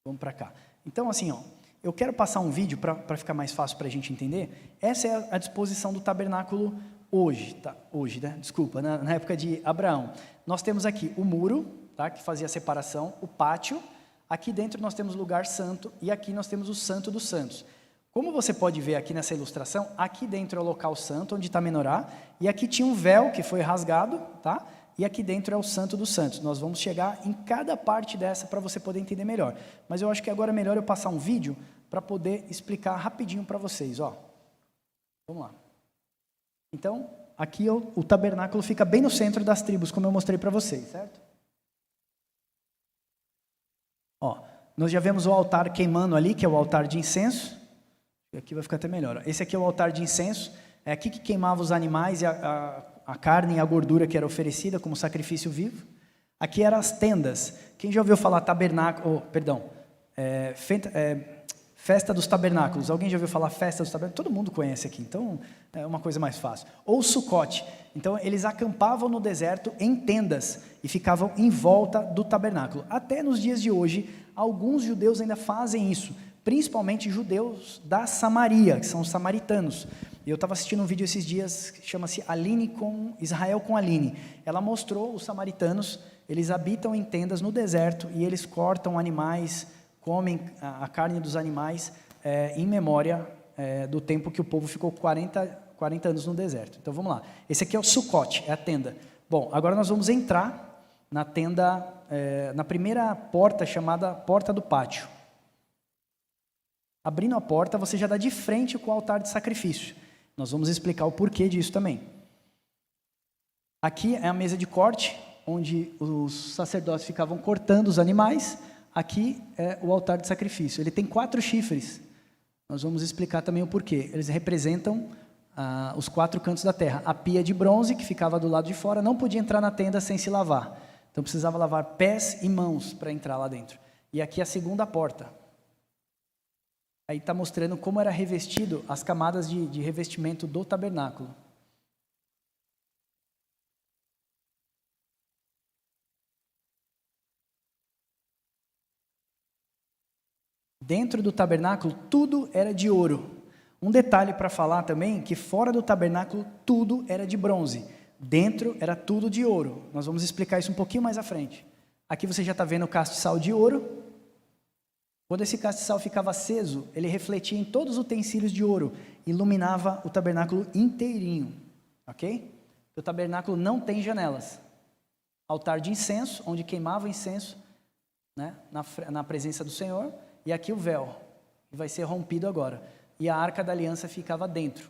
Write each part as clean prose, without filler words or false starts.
Vamos para cá. Então, assim, ó, eu quero passar um vídeo para ficar mais fácil para a gente entender. Essa é a disposição do tabernáculo hoje, tá? Hoje, né? Desculpa, na época de Abraão. Nós temos aqui o muro, tá? Que fazia a separação, o pátio. Aqui dentro nós temos o lugar santo e aqui nós temos o santo dos santos. Como você pode ver aqui nessa ilustração, aqui dentro é o local santo, onde está a menorá, e aqui tinha um véu que foi rasgado, tá? E aqui dentro é o santo dos santos. Nós vamos chegar em cada parte dessa para você poder entender melhor. Mas eu acho que agora é melhor eu passar um vídeo para poder explicar rapidinho para vocês, ó. Vamos lá. Então, aqui o tabernáculo fica bem no centro das tribos, como eu mostrei para vocês, certo? Ó, nós já vemos o altar queimando ali, que é o altar de incenso. Aqui vai ficar até melhor. Esse aqui é o altar de incenso. É aqui que queimava os animais e a carne e a gordura que era oferecida como sacrifício vivo. Aqui eram as tendas. Quem já ouviu falar tabernáculo, festa dos tabernáculos? Alguém já ouviu falar festa dos tabernáculos? Todo mundo conhece aqui, então é uma coisa mais fácil. Ou Sucote. Então eles acampavam no deserto em tendas e ficavam em volta do tabernáculo. Até nos dias de hoje, alguns judeus ainda fazem isso, principalmente judeus da Samaria, que são os samaritanos. Eu estava assistindo um vídeo esses dias que chama-se Israel com Aline. Ela mostrou os samaritanos, eles habitam em tendas no deserto e eles cortam animais, comem a carne dos animais em memória do tempo que o povo ficou 40 anos no deserto. Então vamos lá. Esse aqui é o Sucote, é a tenda. Bom, agora nós vamos entrar na tenda, na primeira porta chamada Porta do Pátio. Abrindo a porta, você já dá de frente com o altar de sacrifício. Nós vamos explicar o porquê disso também. Aqui é a mesa de corte, onde os sacerdotes ficavam cortando os animais. Aqui é o altar de sacrifício. Ele tem 4 chifres. Nós vamos explicar também o porquê. Eles representam os 4 cantos da terra. A pia de bronze, que ficava do lado de fora, não podia entrar na tenda sem se lavar. Então precisava lavar pés e mãos para entrar lá dentro. E aqui é a segunda porta. Aí está mostrando como era revestido as camadas de revestimento do tabernáculo. Dentro do tabernáculo, tudo era de ouro. Um detalhe para falar também, que fora do tabernáculo, tudo era de bronze. Dentro era tudo de ouro. Nós vamos explicar isso um pouquinho mais à frente. Aqui você já está vendo o castiçal de ouro. Quando esse castiçal ficava aceso, ele refletia em todos os utensílios de ouro, iluminava o tabernáculo inteirinho, ok? O tabernáculo não tem janelas. Altar de incenso, onde queimava incenso, né, na presença do Senhor, e aqui o véu, que vai ser rompido agora. E a arca da aliança ficava dentro,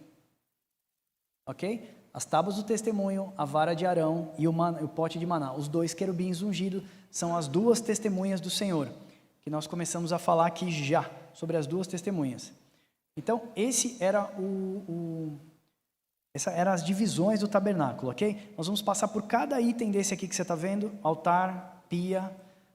ok? As tábuas do testemunho, a vara de Arão e o pote de maná. Os 2 querubins ungidos são as 2 testemunhas do Senhor, que nós começamos a falar aqui já, sobre as 2 testemunhas. Então, esse era essas eram as divisões do tabernáculo, ok? Nós vamos passar por cada item desse aqui que você está vendo, altar, pia,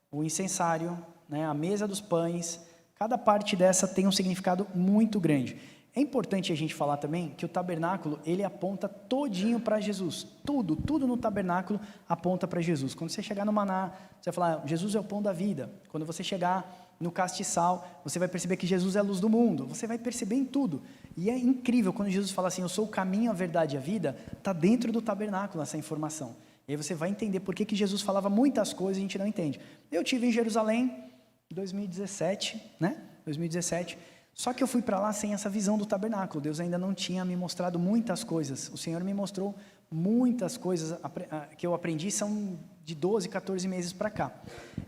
o incensário, né, a mesa dos pães, cada parte dessa tem um significado muito grande. É importante a gente falar também que o tabernáculo, ele aponta todinho para Jesus. Tudo no tabernáculo aponta para Jesus. Quando você chegar no maná, você vai falar, Jesus é o pão da vida. Quando você chegar no castiçal, você vai perceber que Jesus é a luz do mundo. Você vai perceber em tudo. E é incrível quando Jesus fala assim, eu sou o caminho, a verdade e a vida, está dentro do tabernáculo essa informação. E aí você vai entender por que Jesus falava muitas coisas e a gente não entende. Eu estive em Jerusalém em 2017, né? 2017. Só que eu fui para lá sem essa visão do tabernáculo. Deus ainda não tinha me mostrado muitas coisas. O Senhor me mostrou muitas coisas que eu aprendi, são de 12, 14 meses para cá.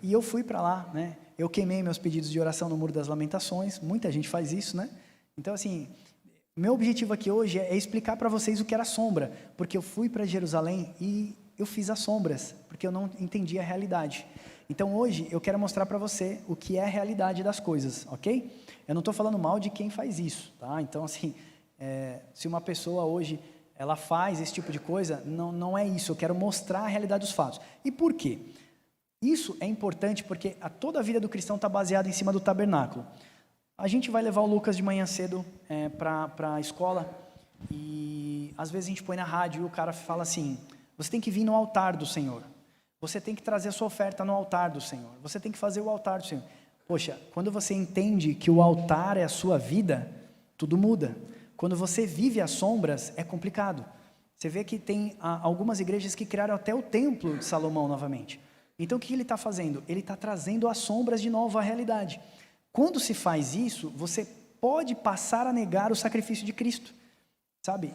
E eu fui para lá, né? Eu queimei meus pedidos de oração no Muro das Lamentações. Muita gente faz isso, né? Então, assim, meu objetivo aqui hoje é explicar para vocês o que era sombra. Porque eu fui para Jerusalém e eu fiz as sombras, porque eu não entendi a realidade. Então, hoje, eu quero mostrar para você o que é a realidade das coisas, ok? Eu não estou falando mal de quem faz isso, tá? Então, assim, se uma pessoa hoje, ela faz esse tipo de coisa, não é isso. Eu quero mostrar a realidade dos fatos. E por quê? Isso é importante porque toda a vida do cristão está baseada em cima do tabernáculo. A gente vai levar o Lucas de manhã cedo para a escola e, às vezes, a gente põe na rádio e o cara fala assim, você tem que vir no altar do Senhor. Você tem que trazer a sua oferta no altar do Senhor. Você tem que fazer o altar do Senhor. Poxa, quando você entende que o altar é a sua vida, tudo muda. Quando você vive às sombras, é complicado. Você vê que tem algumas igrejas que criaram até o templo de Salomão novamente. Então o que ele está fazendo? Ele está trazendo as sombras de novo à realidade. Quando se faz isso, você pode passar a negar o sacrifício de Cristo. Sabe,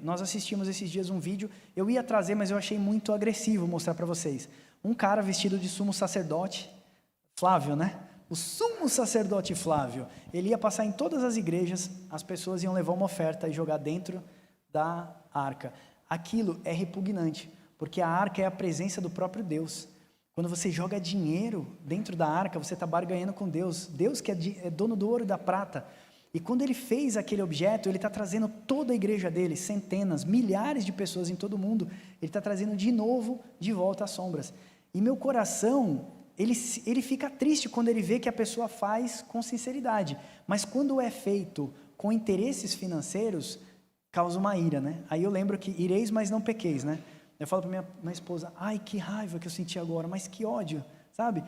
nós assistimos esses dias um vídeo, eu ia trazer, mas eu achei muito agressivo mostrar para vocês. Um cara vestido de sumo sacerdote, Flávio, né? O sumo sacerdote Flávio, ele ia passar em todas as igrejas, as pessoas iam levar uma oferta e jogar dentro da arca. Aquilo é repugnante, porque a arca é a presença do próprio Deus. Quando você joga dinheiro dentro da arca, você está barganhando com Deus. Deus que é dono do ouro e da prata. E quando ele fez aquele objeto, ele está trazendo toda a igreja dele, centenas, milhares de pessoas em todo o mundo, ele está trazendo de novo, de volta às sombras. E meu coração, ele fica triste quando ele vê que a pessoa faz com sinceridade, mas quando é feito com interesses financeiros, causa uma ira, né? Aí eu lembro que ireis, mas não pequeis, né? Eu falo para minha esposa, ai, que raiva que eu senti agora, mas que ódio, sabe?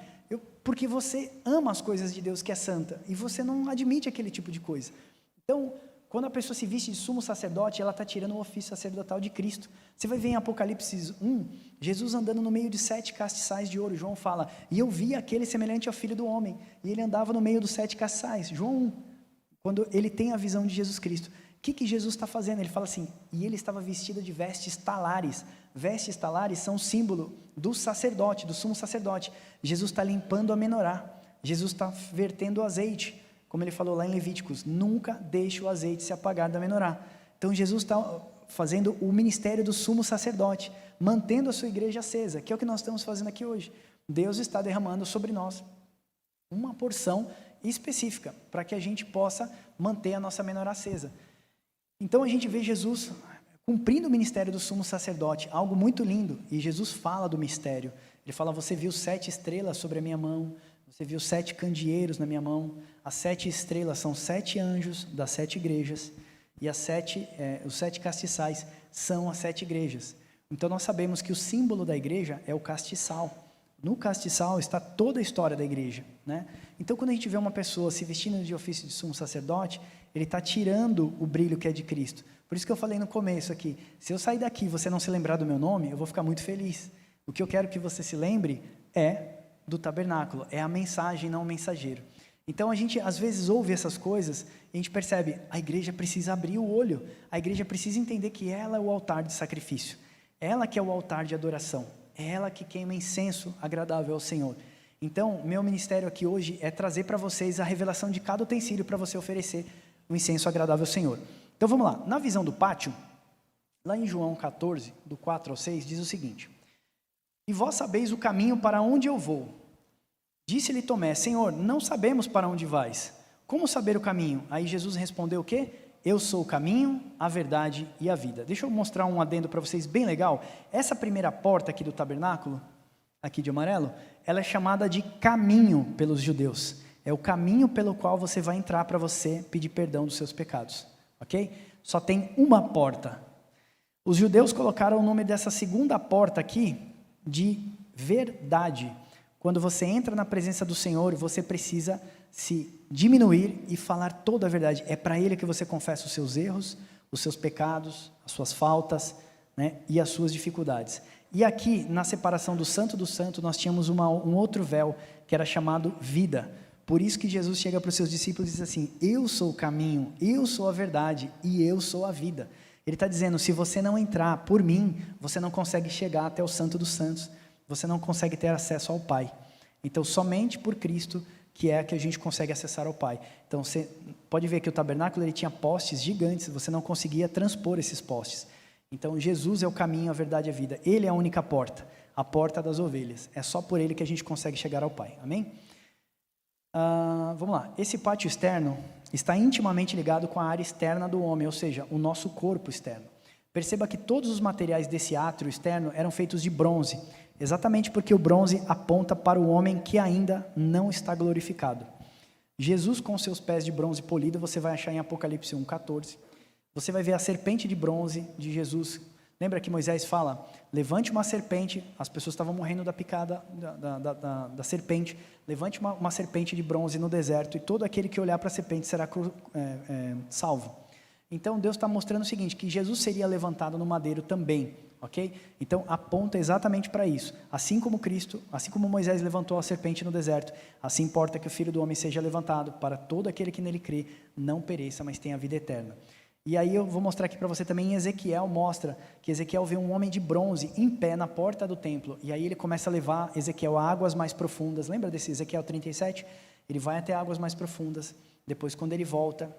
Porque você ama as coisas de Deus que é santa, e você não admite aquele tipo de coisa. Então, quando a pessoa se veste de sumo sacerdote, ela está tirando o ofício sacerdotal de Cristo. Você vai ver em Apocalipse 1, Jesus andando no meio de 7 castiçais de ouro. João fala, e eu vi aquele semelhante ao Filho do Homem, e ele andava no meio dos 7 castiçais. João 1, quando ele tem a visão de Jesus Cristo. O que Jesus está fazendo? Ele fala assim, e ele estava vestido de vestes talares. Vestes talares são símbolo do sacerdote, do sumo sacerdote. Jesus está limpando a menorá, Jesus está vertendo o azeite, como ele falou lá em Levíticos, nunca deixe o azeite se apagar da menorá. Então Jesus está fazendo o ministério do sumo sacerdote, mantendo a sua igreja acesa, que é o que nós estamos fazendo aqui hoje. Deus está derramando sobre nós uma porção específica, para que a gente possa manter a nossa menorá acesa. Então a gente vê Jesus cumprindo o ministério do sumo sacerdote, algo muito lindo, e Jesus fala do mistério. Ele fala, você viu 7 estrelas sobre a minha mão, você viu 7 candeeiros na minha mão, as 7 estrelas são 7 anjos das 7 igrejas, e os 7 castiçais são as 7 igrejas. Então nós sabemos que o símbolo da igreja é o castiçal. No castiçal está toda a história da igreja, né? Então quando a gente vê uma pessoa se vestindo de ofício de sumo sacerdote, ele está tirando o brilho que é de Cristo. Por isso que eu falei no começo aqui, se eu sair daqui e você não se lembrar do meu nome, eu vou ficar muito feliz. O que eu quero que você se lembre é do tabernáculo, é a mensagem, não o mensageiro. Então a gente às vezes ouve essas coisas e a gente percebe, a igreja precisa abrir o olho, a igreja precisa entender que ela é o altar de sacrifício, ela que é o altar de adoração, é ela que queima incenso agradável ao Senhor. Então meu ministério aqui hoje é trazer para vocês a revelação de cada utensílio para você oferecer um incenso agradável ao Senhor. Então vamos lá, na visão do pátio, lá em João 14, do 4 ao 6, diz o seguinte, e vós sabeis o caminho para onde eu vou. Disse-lhe Tomé, Senhor, não sabemos para onde vais. Como saber o caminho? Aí Jesus respondeu o quê? Eu sou o caminho, a verdade e a vida. Deixa eu mostrar um adendo para vocês bem legal. Essa primeira porta aqui do tabernáculo, aqui de amarelo, ela é chamada de caminho pelos judeus. É o caminho pelo qual você vai entrar para você pedir perdão dos seus pecados. Ok? Só tem uma porta. Os judeus colocaram o nome dessa segunda porta aqui de verdade. Quando você entra na presença do Senhor, você precisa se diminuir e falar toda a verdade. É para Ele que você confessa os seus erros, os seus pecados, as suas faltas, né, e as suas dificuldades. E aqui, na separação do santo do santo, nós tínhamos um outro véu, que era chamado vida. Por isso que Jesus chega para os seus discípulos e diz assim, eu sou o caminho, eu sou a verdade e eu sou a vida. Ele está dizendo, se você não entrar por mim, você não consegue chegar até o santo dos santos, você não consegue ter acesso ao Pai. Então, somente por Cristo que é que a gente consegue acessar ao Pai. Então, você pode ver que o tabernáculo ele tinha postes gigantes, você não conseguia transpor esses postes. Então, Jesus é o caminho, a verdade e a vida. Ele é a única porta, a porta das ovelhas. É só por Ele que a gente consegue chegar ao Pai. Amém? Vamos lá, esse pátio externo está intimamente ligado com a área externa do homem, ou seja, o nosso corpo externo. Perceba que todos os materiais desse átrio externo eram feitos de bronze, exatamente porque o bronze aponta para o homem que ainda não está glorificado. Jesus com seus pés de bronze polido, você vai achar em Apocalipse 1:14. Você vai ver a serpente de bronze de Jesus Lembra que Moisés fala, levante uma serpente, as pessoas estavam morrendo da picada da serpente, levante uma serpente de bronze no deserto, e todo aquele que olhar para a serpente será salvo. Então Deus está mostrando o seguinte, que Jesus seria levantado no madeiro também, ok? Então aponta exatamente para isso, assim como Cristo, assim como Moisés levantou a serpente no deserto, assim importa que o Filho do Homem seja levantado, para todo aquele que nele crê, não pereça, mas tenha vida eterna. E aí eu vou mostrar aqui para você também, em Ezequiel, mostra que Ezequiel vê um homem de bronze em pé na porta do templo, e aí ele começa a levar Ezequiel a águas mais profundas. Lembra desse Ezequiel 37? Ele vai até águas mais profundas, depois quando ele volta,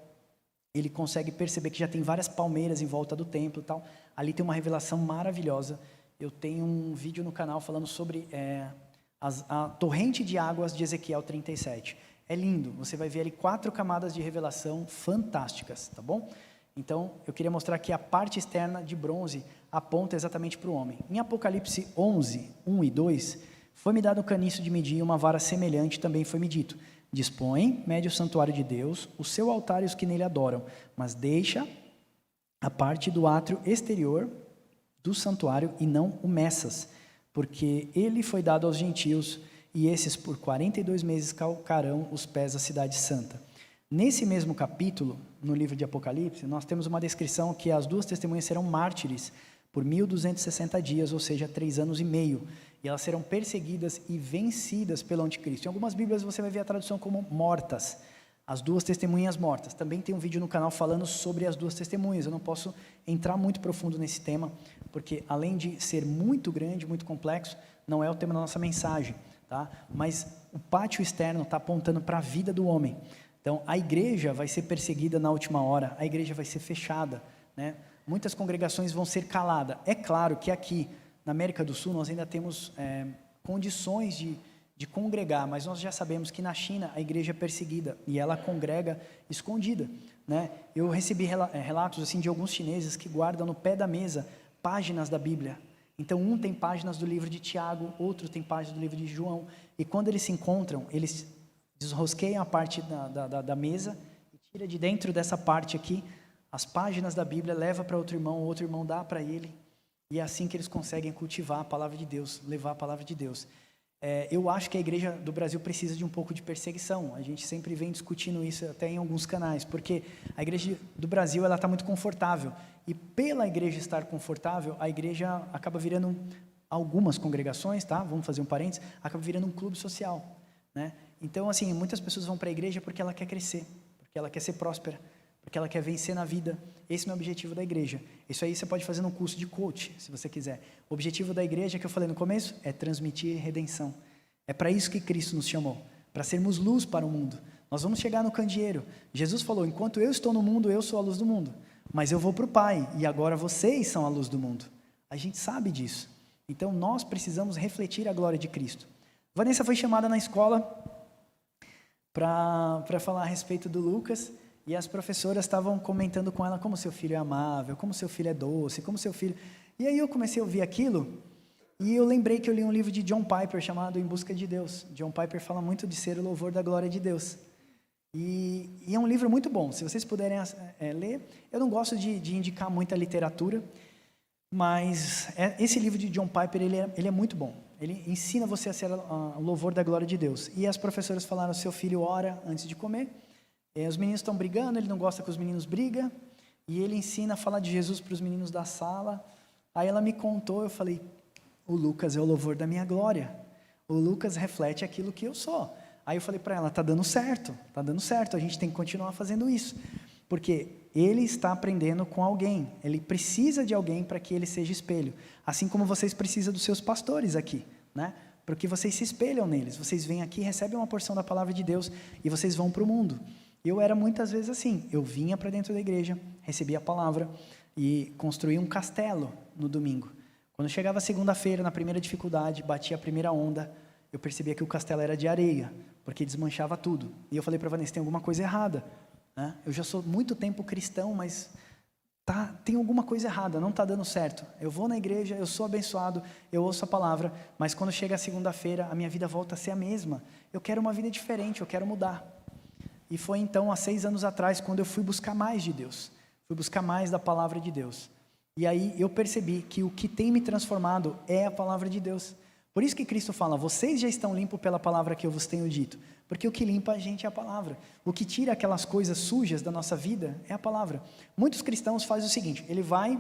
ele consegue perceber que já tem várias palmeiras em volta do templo e tal. Ali tem uma revelação maravilhosa. Eu tenho um vídeo no canal falando sobre a torrente de águas de Ezequiel 37. É lindo, você vai ver ali 4 camadas de revelação fantásticas, tá bom? Então, eu queria mostrar que a parte externa de bronze aponta exatamente para o homem. Em Apocalipse 11, 1 e 2, foi-me dado um caniço de medir, uma vara semelhante também foi-me dito. Dispõe, mede o santuário de Deus, o seu altar e os que nele adoram, mas deixa a parte do átrio exterior do santuário e não o meças, porque ele foi dado aos gentios, e esses por 42 meses calcarão os pés da cidade santa. Nesse mesmo capítulo, no livro de Apocalipse, nós temos uma descrição que as 2 testemunhas serão mártires por 1260 dias, ou seja, 3 anos e meio, e elas serão perseguidas e vencidas pelo anticristo. Em algumas bíblias você vai ver a tradução como mortas, as 2 testemunhas mortas. Também tem um vídeo no canal falando sobre as 2 testemunhas, eu não posso entrar muito profundo nesse tema, porque além de ser muito grande, muito complexo, não é o tema da nossa mensagem, tá? Mas o pátio externo está apontando para a vida do homem. Então, a igreja vai ser perseguida na última hora, a igreja vai ser fechada, né? Muitas congregações vão ser caladas. É claro que aqui, na América do Sul, nós ainda temos condições de congregar, mas nós já sabemos que na China a igreja é perseguida e ela congrega escondida, né? Eu recebi relatos assim, de alguns chineses que guardam no pé da mesa páginas da Bíblia. Então, um tem páginas do livro de Tiago, outro tem páginas do livro de João, e quando eles se encontram, eles desrosqueiam a parte da mesa e tira de dentro dessa parte aqui as páginas da Bíblia, leva para outro irmão, o outro irmão dá para ele, e é assim que eles conseguem cultivar a palavra de Deus, levar a palavra de Deus. Eu acho que a igreja do Brasil precisa de um pouco de perseguição, a gente sempre vem discutindo isso até em alguns canais, porque a igreja do Brasil está muito confortável, e pela igreja estar confortável, a igreja acaba virando, algumas congregações, tá? Vamos fazer um parênteses, acaba virando um clube social, né? Então, assim, muitas pessoas vão para a igreja porque ela quer crescer, porque ela quer ser próspera, porque ela quer vencer na vida. Esse não é o objetivo da igreja. Isso aí você pode fazer num curso de coach, se você quiser. O objetivo da igreja, que eu falei no começo, é transmitir redenção. É para isso que Cristo nos chamou, para sermos luz para o mundo. Nós vamos chegar no candeeiro. Jesus falou, enquanto eu estou no mundo, eu sou a luz do mundo. Mas eu vou para o Pai, e agora vocês são a luz do mundo. A gente sabe disso. Então, nós precisamos refletir a glória de Cristo. Vanessa foi chamada na escola para falar a respeito do Lucas, e as professoras estavam comentando com ela como seu filho é amável, como seu filho é doce, como seu filho... E aí eu comecei a ouvir aquilo, e eu lembrei que eu li um livro de John Piper chamado Em Busca de Deus. John Piper fala muito de ser o louvor da glória de Deus. E é um livro muito bom, se vocês puderem ler. Eu não gosto de indicar muita literatura, mas esse livro de John Piper, ele é muito bom. Ele ensina você a ser o louvor da glória de Deus. E as professoras falaram, seu filho ora antes de comer, os meninos estão brigando, ele não gosta que os meninos brigam, e ele ensina a falar de Jesus para os meninos da sala. Aí ela me contou, eu falei, o Lucas é o louvor da minha glória, o Lucas reflete aquilo que eu sou. Aí eu falei para ela, tá dando certo, a gente tem que continuar fazendo isso, porque ele está aprendendo com alguém, ele precisa de alguém para que ele seja espelho, assim como vocês precisam dos seus pastores aqui, né? Porque vocês se espelham neles, vocês vêm aqui, recebem uma porção da palavra de Deus e vocês vão para o mundo. Eu era muitas vezes assim, eu vinha para dentro da igreja, recebia a palavra e construía um castelo no domingo. Quando chegava segunda-feira, na primeira dificuldade, batia a primeira onda, eu percebia que o castelo era de areia, porque desmanchava tudo. E eu falei para a Vanessa, tem alguma coisa errada, né? Eu já sou muito tempo cristão, mas tem alguma coisa errada, não está dando certo. Eu vou na igreja, eu sou abençoado, eu ouço a palavra, mas quando chega a segunda-feira, a minha vida volta a ser a mesma. Eu quero uma vida diferente, eu quero mudar. E foi então, há 6 anos atrás, quando eu fui buscar mais de Deus, fui buscar mais da palavra de Deus. E aí eu percebi que o que tem me transformado é a palavra de Deus. Por isso que Cristo fala, vocês já estão limpos pela palavra que eu vos tenho dito. Porque o que limpa a gente é a palavra. O que tira aquelas coisas sujas da nossa vida é a palavra. Muitos cristãos fazem o seguinte, ele vai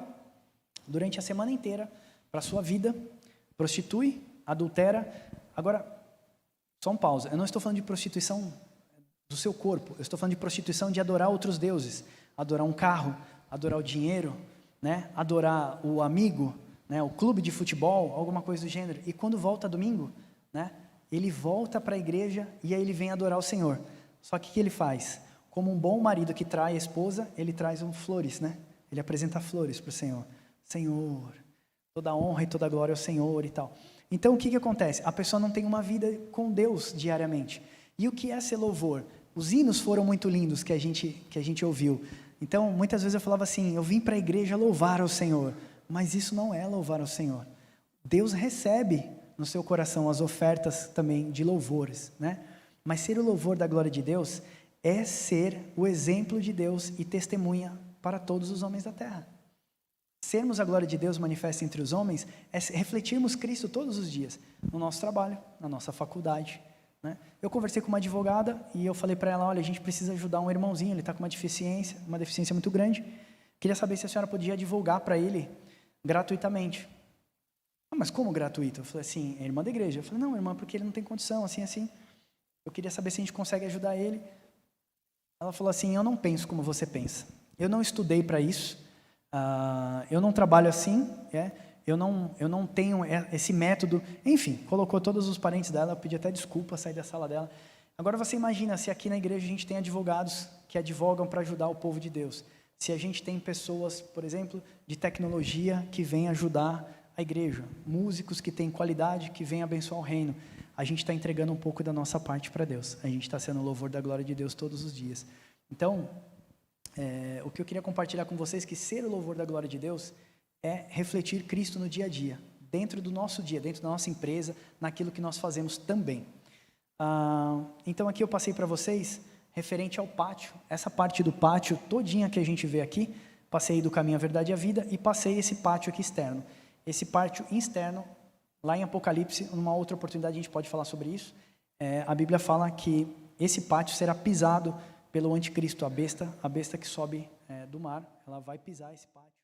durante a semana inteira para a sua vida, prostitui, adultera. Agora, só uma pausa, eu não estou falando de prostituição do seu corpo, eu estou falando de prostituição de adorar outros deuses, adorar um carro, adorar o dinheiro, né? Adorar o amigo, né? O clube de futebol, alguma coisa do gênero. E quando volta domingo, né? Ele volta para a igreja e aí ele vem adorar o Senhor. Só que o que ele faz? Como um bom marido que trai a esposa, ele traz flores, né? Ele apresenta flores para o Senhor. Senhor, toda honra e toda glória ao Senhor e tal. Então o que acontece? A pessoa não tem uma vida com Deus diariamente. E o que é ser louvor? Os hinos foram muito lindos que a gente ouviu. Então muitas vezes eu falava assim, eu vim para a igreja louvar ao Senhor. Mas isso não é louvar ao Senhor. Deus recebe no seu coração as ofertas também de louvores, né? Mas ser o louvor da glória de Deus é ser o exemplo de Deus e testemunha para todos os homens da terra. Sermos a glória de Deus manifesta entre os homens é refletirmos Cristo todos os dias, no nosso trabalho, na nossa faculdade, né? Eu conversei com uma advogada e eu falei para ela, olha, a gente precisa ajudar um irmãozinho, ele está com uma deficiência muito grande, queria saber se a senhora podia advogar para ele gratuitamente. Ah, mas como gratuito? Eu falei assim, é irmã da igreja. Eu falei, não, irmã, porque ele não tem condição, assim. Eu queria saber se a gente consegue ajudar ele. Ela falou assim, eu não penso como você pensa. Eu não estudei para isso. Eu não trabalho assim. Eu não tenho esse método. Enfim, colocou todos os parentes dela. Eu pedi até desculpa, sair da sala dela. Agora você imagina se aqui na igreja a gente tem advogados que advogam para ajudar o povo de Deus. Se a gente tem pessoas, por exemplo, de tecnologia que vêm ajudar a igreja, músicos que têm qualidade, que vêm abençoar o reino, a gente está entregando um pouco da nossa parte para Deus, a gente está sendo o louvor da glória de Deus todos os dias. Então, o que eu queria compartilhar com vocês é que ser o louvor da glória de Deus é refletir Cristo no dia a dia, dentro do nosso dia, dentro da nossa empresa, naquilo que nós fazemos também. Então aqui eu passei para vocês, referente ao pátio, essa parte do pátio todinha que a gente vê aqui, passei do caminho à verdade e à vida e passei esse pátio aqui externo. Esse pátio externo, lá em Apocalipse, numa outra oportunidade a gente pode falar sobre isso, a Bíblia fala que esse pátio será pisado pelo anticristo, a besta que sobe do mar, ela vai pisar esse pátio.